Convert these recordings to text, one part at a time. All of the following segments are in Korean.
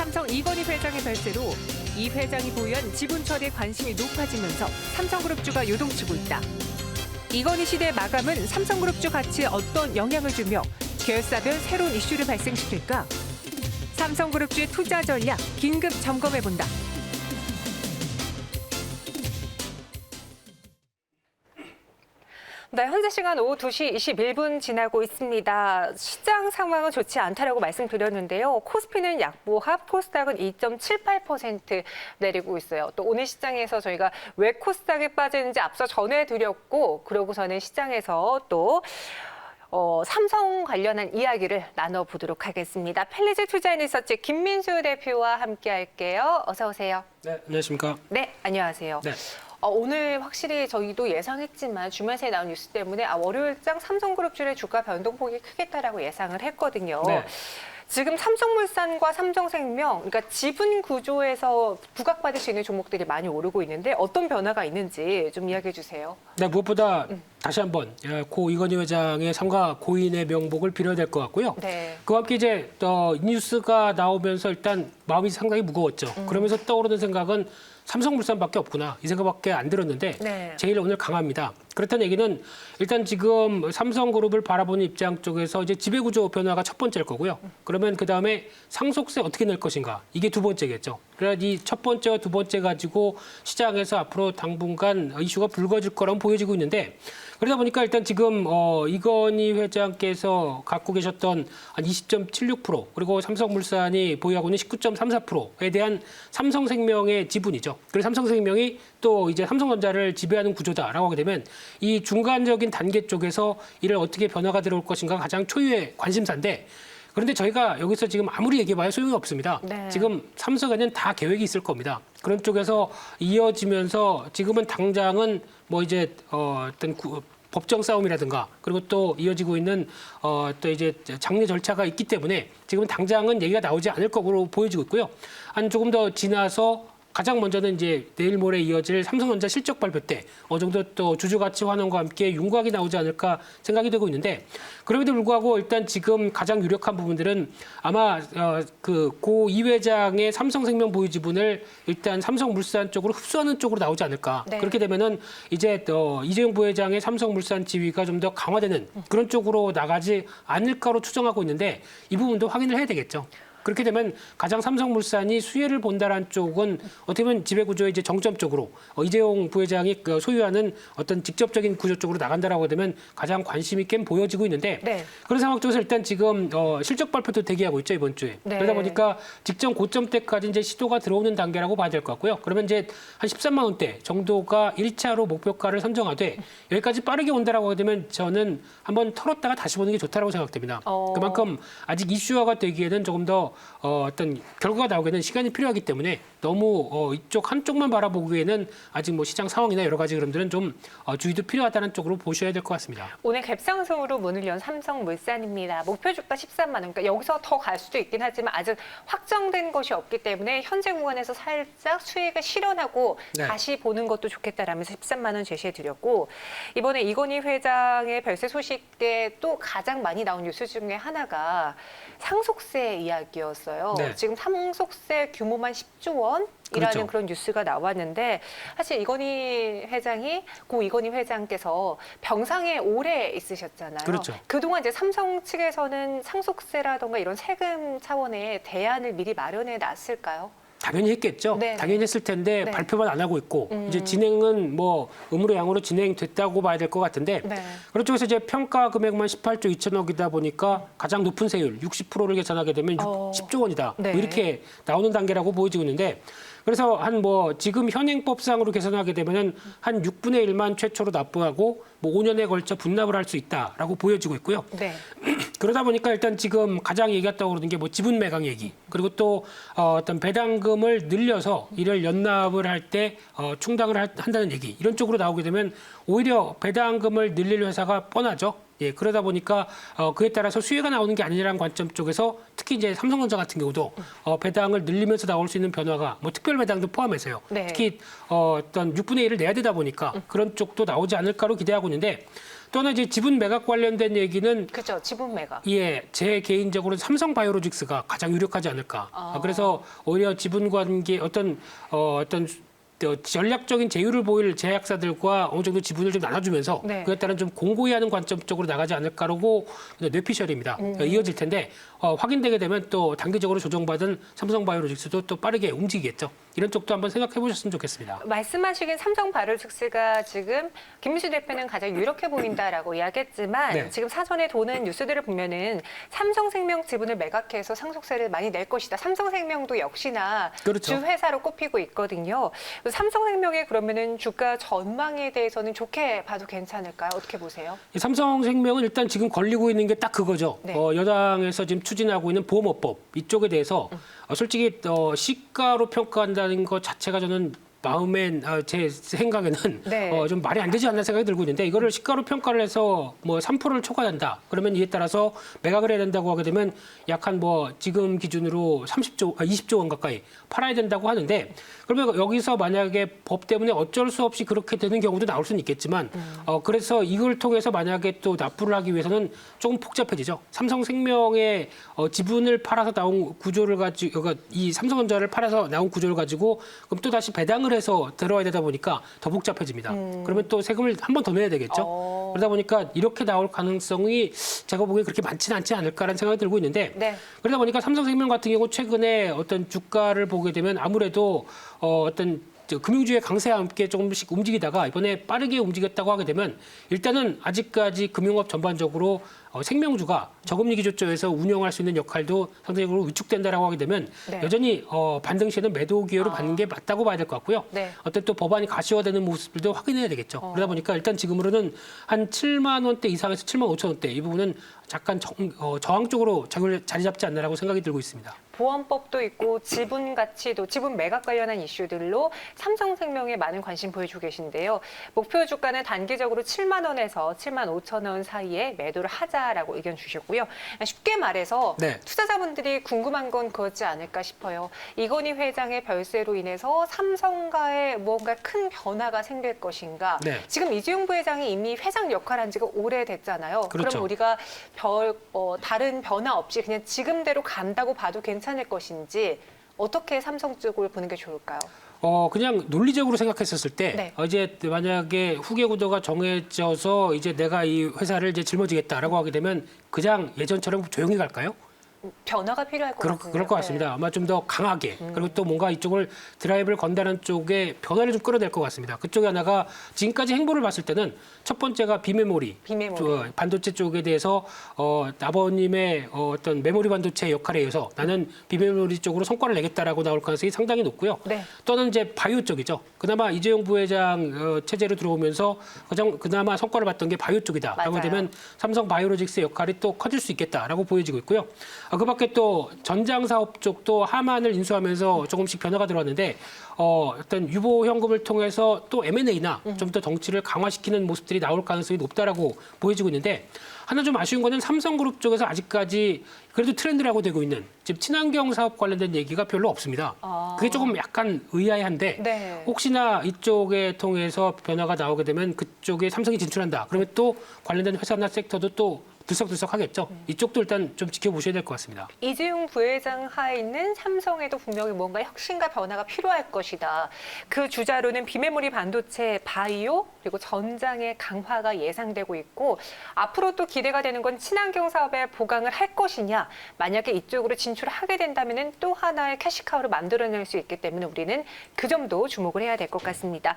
삼성 이건희 회장의 별세로 이 회장이 보유한 지분 처리에 관심이 높아지면서 삼성그룹주가 요동치고 있다. 이건희 시대 마감은 삼성그룹주 가치에 어떤 영향을 주며 계열사별 새로운 이슈를 발생시킬까? 삼성그룹주의 투자 전략 긴급 점검해본다. 네, 현재 시간 오후 2시 21분 지나고 있습니다. 시장 상황은 좋지 않다라고 말씀드렸는데요. 코스피는 약보합, 코스닥은 2.78% 내리고 있어요. 또 오늘 시장에서 저희가 왜 코스닥이 빠지는지 앞서 전해드렸고, 그러고서는 시장에서 또 삼성 관련한 이야기를 나눠보도록 하겠습니다. 펠리즈 투자인리서치 김민수 대표와 함께할게요. 어서 오세요. 네, 안녕하십니까? 네, 안녕하세요. 네. 오늘 확실히 저희도 예상했지만 주말새에 나온 뉴스 때문에 월요일장 삼성그룹주의 주가 변동폭이 크겠다라고 예상을 했거든요. 네. 지금 삼성물산과 삼성생명, 그러니까 지분 구조에서 부각받을 수 있는 종목들이 많이 오르고 있는데 어떤 변화가 있는지 좀 이야기해 주세요. 네, 무엇보다 다시 한번 고 이건희 회장의 삼가 고인의 명복을 빌어야 될 것 같고요. 네. 그와 함께 이제 뉴스가 나오면서 일단 마음이 상당히 무거웠죠. 그러면서 떠오르는 생각은 삼성물산밖에 없구나 이 생각밖에 안 들었는데 네. 제일 오늘 강합니다. 그렇다는 얘기는 일단 지금 삼성그룹을 바라보는 입장 쪽에서 이제 지배구조 변화가 첫 번째일 거고요. 그러면 그 다음에 상속세 어떻게 낼 것인가 이게 두 번째겠죠. 그래야 이 첫 번째와 두 번째 가지고 시장에서 앞으로 당분간 이슈가 불거질 거라고 보여지고 있는데 그러다 보니까 일단 지금 이건희 회장께서 갖고 계셨던 한 20.76% 그리고 삼성물산이 보유하고 있는 19.34%에 대한 삼성생명의 지분이죠. 그래서 삼성생명이 또 이제 삼성전자를 지배하는 구조다라고 하게 되면 이 중간적인 단계 쪽에서 이를 어떻게 변화가 들어올 것인가 가장 초유의 관심사인데 그런데 저희가 여기서 지금 아무리 얘기해봐야 소용이 없습니다. 네. 지금 삼성에는 다 계획이 있을 겁니다. 그런 쪽에서 이어지면서 지금은 당장은 뭐 이제 어떤 법정 싸움이라든가 그리고 또 이어지고 있는 또 이제 장례 절차가 있기 때문에 지금 당장은 얘기가 나오지 않을 거로 보여지고 있고요. 한 조금 더 지나서 가장 먼저는 이제 내일 모레 이어질 삼성전자 실적 발표 때 어느 정도 또 주주가치 환원과 함께 윤곽이 나오지 않을까 생각이 되고 있는데 그럼에도 불구하고 일단 지금 가장 유력한 부분들은 아마 고 이 회장의 삼성생명 보유 지분을 일단 삼성물산 쪽으로 흡수하는 쪽으로 나오지 않을까. 네. 그렇게 되면은 이제 이재용 부회장의 삼성물산 지위가 좀 더 강화되는 그런 쪽으로 나가지 않을까로 추정하고 있는데 이 부분도 확인을 해야 되겠죠. 그렇게 되면 가장 삼성물산이 수혜를 본다라는 쪽은 어떻게 보면 지배구조의 이제 정점 쪽으로 이재용 부회장이 소유하는 어떤 직접적인 구조 쪽으로 나간다라고 되면 가장 관심 있게 보여지고 있는데 네. 그런 상황 쪽에서 일단 지금 실적 발표도 대기하고 있죠 이번 주에. 네. 그러다 보니까 직전 고점대까지 이제 시도가 들어오는 단계라고 봐야 될 것 같고요. 그러면 이제 한 13만 원대 정도가 1차로 목표가를 선정하되 여기까지 빠르게 온다라고 되면 저는 한번 털었다가 다시 보는 게 좋다라고 생각됩니다. 그만큼 아직 이슈화가 되기에는 조금 더 어떤 결과가 나오기에는 시간이 필요하기 때문에 너무 이쪽 한쪽만 바라보기에는 아직 뭐 시장 상황이나 여러 가지 흐름들은 좀 주의도 필요하다는 쪽으로 보셔야 될 것 같습니다. 오늘 갭상승으로 문을 연 삼성물산입니다. 목표 주가 13만 원. 그러니까 여기서 더 갈 수도 있긴 하지만 아직 확정된 것이 없기 때문에 현재 구간에서 살짝 수익을 실현하고 네. 다시 보는 것도 좋겠다라면서 13만 원 제시해드렸고 이번에 이건희 회장의 별세 소식에 또 가장 많이 나온 뉴스 중에 하나가 상속세 이야기였어요. 네. 지금 상속세 규모만 10조 원이라는 그렇죠. 그런 뉴스가 나왔는데 사실 이건희 회장이 고 이건희 회장께서 병상에 오래 있으셨잖아요. 그렇죠. 그동안 이제 삼성 측에서는 상속세라던가 이런 세금 차원의 대안을 미리 마련해 놨을까요? 당연히 했겠죠. 네. 당연히 했을 텐데 네. 발표만 안 하고 있고 이제 진행은 뭐 음으로 양으로 진행됐다고 봐야 될 것 같은데 네. 그런 쪽에서 이제 평가 금액만 18조 2천억이다 보니까 가장 높은 세율 60%를 계산하게 되면 10조 원이다. 네. 뭐 이렇게 나오는 단계라고 보여지고 있는데 그래서 한 뭐 지금 현행법상으로 계산하게 되면은 한 6분의 1만 최초로 납부하고 뭐 5년에 걸쳐 분납을 할 수 있다라고 보여지고 있고요. 네. 그러다 보니까 일단 지금 가장 얘기가 떠오르는 게 뭐 지분 매각 얘기 그리고 또 어떤 배당금을 늘려서 이를 연납을 할 때 충당을 한다는 얘기 이런 쪽으로 나오게 되면 오히려 배당금을 늘릴 회사가 뻔하죠. 예, 그러다 보니까 그에 따라서 수혜가 나오는 게 아니라는 관점 쪽에서 특히 이제 삼성전자 같은 경우도 배당을 늘리면서 나올 수 있는 변화가 뭐 특별 배당도 포함해서요. 네. 특히 어떤 6분의 1을 내야 되다 보니까 그런 쪽도 나오지 않을까로 기대하고 있는데 또 하나 이제 지분 매각 관련된 얘기는 그죠? 지분 매각. 예, 제 개인적으로는 삼성바이오로직스가 가장 유력하지 않을까. 그래서 오히려 지분 관계 어떤 전략적인 제휴를 보일 제약사들과 어느 정도 지분을 좀 나눠주면서 네. 그에 따른 좀 공고히 하는 관점 쪽으로 나가지 않을까라고 뇌피셜입니다. 이어질 텐데 확인되게 되면 또 단기적으로 조정받은 삼성바이오로직스도 또 빠르게 움직이겠죠. 이런 쪽도 한번 생각해 보셨으면 좋겠습니다. 말씀하시긴 삼성바이오로직스가 지금 김민수 대표는 가장 유력해 보인다라고 이야기했지만 네. 지금 사전에 도는 뉴스들을 보면은 삼성생명 지분을 매각해서 상속세를 많이 낼 것이다. 삼성생명도 역시나 그렇죠. 주 회사로 꼽히고 있거든요. 그래서 삼성생명의 그러면은 주가 전망에 대해서는 좋게 봐도 괜찮을까요? 어떻게 보세요? 이 삼성생명은 일단 지금 걸리고 있는 게 딱 그거죠. 네. 여당에서 지금 추진하고 있는 보험업법 이쪽에 대해서 솔직히 시가로 평가한다는 것 자체가 저는 마음엔 제 생각에는 네. 좀 말이 안 되지 않나 생각이 들고 있는데 이거를 시가로 평가를 해서 뭐 3%를 초과한다. 그러면 이에 따라서 매각을 해야 된다고 하게 되면 약 한 뭐 지금 기준으로 20조 원 가까이 팔아야 된다고 하는데 그러면 여기서 만약에 법 때문에 어쩔 수 없이 그렇게 되는 경우도 나올 수는 있겠지만 그래서 이걸 통해서 만약에 또 납부를 하기 위해서는 조금 복잡해지죠. 삼성생명의 지분을 팔아서 나온 구조를 가지고 그러니까 이 삼성전자를 팔아서 나온 구조를 가지고 그럼 또 다시 배당을 해서 들어와야 되다 보니까 더 복잡해집니다. 그러면 또 세금을 한 번 더 내야 되겠죠. 그러다 보니까 이렇게 나올 가능성이 제가 보기에 그렇게 많지는 않지 않을까라는 생각이 들고 있는데 네. 그러다 보니까 삼성생명 같은 경우 최근에 어떤 주가를 보게 되면 아무래도 어떤 금융주의 강세와 함께 조금씩 움직이다가 이번에 빠르게 움직였다고 하게 되면 일단은 아직까지 금융업 전반적으로 생명주가 저금리 기조조에서 운영할 수 있는 역할도 상대적으로 위축된다라고 하게 되면 네. 여전히 반등 시에는 매도 기회로 받는 게 맞다고 봐야 될 것 같고요. 네. 어떤 또 법안이 가시화되는 모습들도 확인해야 되겠죠. 그러다 보니까 일단 지금으로는 한 7만 원대 이상에서 7만 5천 원대 이 부분은 잠깐 저항 쪽으로 자리 잡지 않나라고 생각이 들고 있습니다. 보험법도 있고 지분 가치도 지분 매각 관련한 이슈들로 삼성생명에 많은 관심 보여주고 계신데요. 목표 주가는 단기적으로 7만 원에서 7만 5천 원 사이에 매도를 하자라고 의견 주셨고요. 쉽게 말해서 네. 투자자분들이 궁금한 건 그렇지 않을까 싶어요. 이건희 회장의 별세로 인해서 삼성과의 뭔가 큰 변화가 생길 것인가. 네. 지금 이재용 부회장이 이미 회장 역할을 한 지가 오래됐잖아요. 그렇죠. 그럼 우리가 다른 변화 없이 그냥 지금대로 간다고 봐도 괜찮을 것인지 어떻게 삼성 쪽을 보는 게 좋을까요? 그냥 논리적으로 생각했었을 때 네. 이제 만약에 후계 구도가 정해져서 이제 내가 이 회사를 이제 짊어지겠다라고 하게 되면 그냥 예전처럼 조용히 갈까요? 변화가 필요할 것 같은데요. 그럴 것 같습니다. 아마 좀 더 강하게 그리고 또 뭔가 이쪽을 드라이브를 건다는 쪽에 변화를 좀 끌어낼 것 같습니다. 그쪽에 하나가 지금까지 행보를 봤을 때는 첫 번째가 비메모리. 반도체 쪽에 대해서 아버님의 어떤 메모리 반도체 역할에 의해서 나는 비메모리 쪽으로 성과를 내겠다라고 나올 가능성이 상당히 높고요. 네. 또는 이제 바이오 쪽이죠. 그나마 이재용 부회장 체제로 들어오면서 그나마 성과를 봤던 게 바이오 쪽이다라고 맞아요. 되면 삼성 바이오로직스의 역할이 또 커질 수 있겠다라고 보여지고 있고요. 그밖에 또 전장 사업 쪽도 하만을 인수하면서 조금씩 변화가 들어왔는데 어떤 유보 현금을 통해서 또 M&A나 좀 더 덩치를 강화시키는 모습들이 나올 가능성이 높다라고 보여지고 있는데 하나 좀 아쉬운 거는 삼성그룹 쪽에서 아직까지 그래도 트렌드라고 되고 있는 지금 친환경 사업 관련된 얘기가 별로 없습니다. 그게 조금 약간 의아해한데 네. 혹시나 이쪽에 통해서 변화가 나오게 되면 그쪽에 삼성이 진출한다. 그러면 또 관련된 회사나 섹터도 또 들썩들썩 하겠죠. 이쪽도 일단 좀 지켜보셔야 될 것 같습니다. 이재용 부회장 하에 있는 삼성에도 분명히 뭔가 혁신과 변화가 필요할 것이다. 그 주자로는 비메모리 반도체, 바이오, 그리고 전장의 강화가 예상되고 있고 앞으로 또 기대가 되는 건 친환경 사업에 보강을 할 것이냐. 만약에 이쪽으로 진출하게 된다면 또 하나의 캐시카우를 만들어낼 수 있기 때문에 우리는 그 점도 주목을 해야 될 것 같습니다.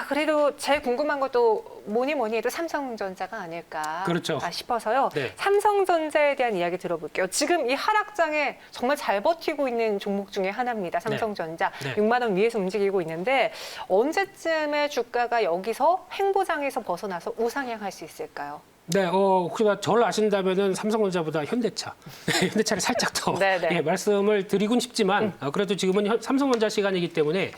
그래도 제일 궁금한 것도 뭐니 해도 삼성전자가 아닐까 그렇죠. 싶어서요. 네. 삼성전자에 대한 이야기 들어볼게요. 지금 이 하락장에 정말 잘 버티고 있는 종목 중에 하나입니다. 삼성전자. 네. 6만 원 위에서 움직이고 있는데 언제쯤에 주가가 여기서 횡보장에서 벗어나서 우상향할 수 있을까요? 네, 혹시나 저를 아신다면은 삼성전자보다 현대차, 현대차를 살짝 더 네네. 예, 말씀을 드리곤 싶지만 그래도 지금은 삼성전자 시간이기 때문에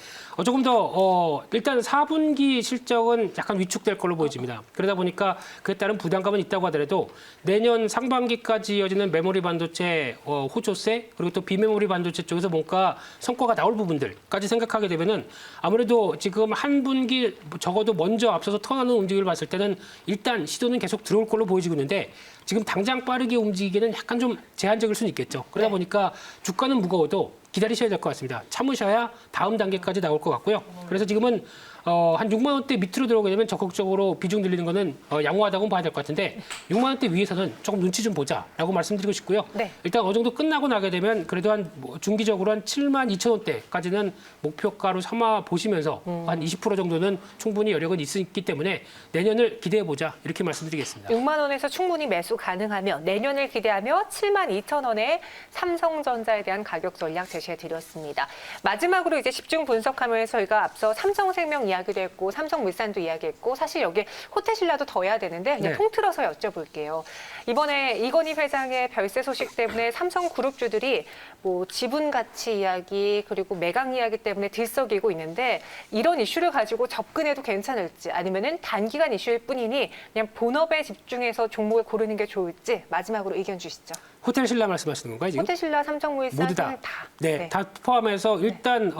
조금 더 일단 4분기 실적은 약간 위축될 걸로 보여집니다. 그러다 보니까 그에 따른 부담감은 있다고 하더라도 내년 상반기까지 이어지는 메모리 반도체 호조세 그리고 또 비메모리 반도체 쪽에서 뭔가 성과가 나올 부분들까지 생각하게 되면은 아무래도 지금 한 분기 적어도 먼저 앞서서 턴하는 움직임을 봤을 때는 일단 시도는 계속 들어올 걸로 보여지고 있는데 지금 당장 빠르게 움직이기는 약간 좀 제한적일 수는 있겠죠. 그러다 네. 보니까 주가는 무거워도 기다리셔야 될 것 같습니다. 참으셔야 다음 단계까지 나올 것 같고요. 그래서 지금은 한 6만 원대 밑으로 들어오게 되면 적극적으로 비중 늘리는 거는 양호하다고 봐야 될 것 같은데 6만 원대 위에서는 조금 눈치 좀 보자라고 말씀드리고 싶고요. 네. 일단 어느 정도 끝나고 나게 되면 그래도 한 중기적으로 한 7만 2천 원대까지는 목표가로 삼아 보시면서 한 20% 정도는 충분히 여력은 있기 때문에 내년을 기대해 보자 이렇게 말씀드리겠습니다. 6만 원에서 충분히 매수 가능하며 내년을 기대하며 7만 2천 원에 삼성전자에 대한 가격 전략 제시해 드렸습니다. 마지막으로 이제 집중 분석하면서 저희가 앞서 삼성생명 이야기도 했고 삼성물산도 이야기했고 사실 여기에 호텔신라도 더 해야 되는데 그냥 네. 통틀어서 여쭤볼게요. 이번에 이건희 회장의 별세 소식 때문에 삼성그룹주들이 뭐 지분 가치 이야기 그리고 매각 이야기 때문에 들썩이고 있는데 이런 이슈를 가지고 접근해도 괜찮을지 아니면은 단기간 이슈일 뿐이니 그냥 본업에 집중해서 종목을 고르는 게 좋을지 마지막으로 의견 주시죠. 호텔신라 말씀하시는 건가요 지금? 호텔신라, 삼성물산 모두 다. 다. 네, 다 포함해서 일단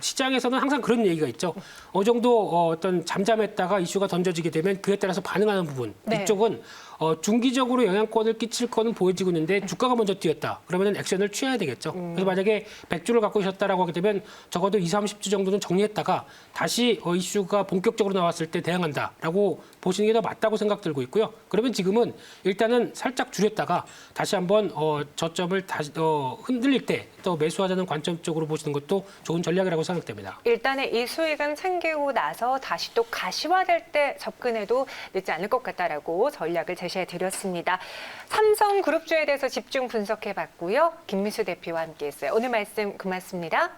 시장에서는 항상 그런 얘기가 있죠. 어느 정도 어떤 잠잠했다가 이슈가 던져지게 되면 그에 따라서 반응하는 부분. 네. 이쪽은 중기적으로 영향권을 끼칠 거는 보여지고 있는데 주가가 먼저 뛰었다. 그러면 액션을 취해야 되겠죠. 그래서 만약에 100주를 갖고 계셨다라고 하게 되면 적어도 20, 30주 정도는 정리했다가 다시 이슈가 본격적으로 나왔을 때 대응한다라고 보시는 게 더 맞다고 생각 들고 있고요. 그러면 지금은 일단은 살짝 줄였다가 다시 한번 저점을 다시 흔들릴 때 또 매수하자는 관점 쪽으로 보시는 것도 좋은 전략이라고 생각됩니다. 일단은 이 수익은 챙기고 나서 다시 또 가시화될 때 접근해도 늦지 않을 것 같다라고 전략을 제시해 드렸습니다. 삼성그룹주에 대해서 집중 분석해 봤고요. 김민수 대표와 함께했어요. 오늘 말씀 고맙습니다.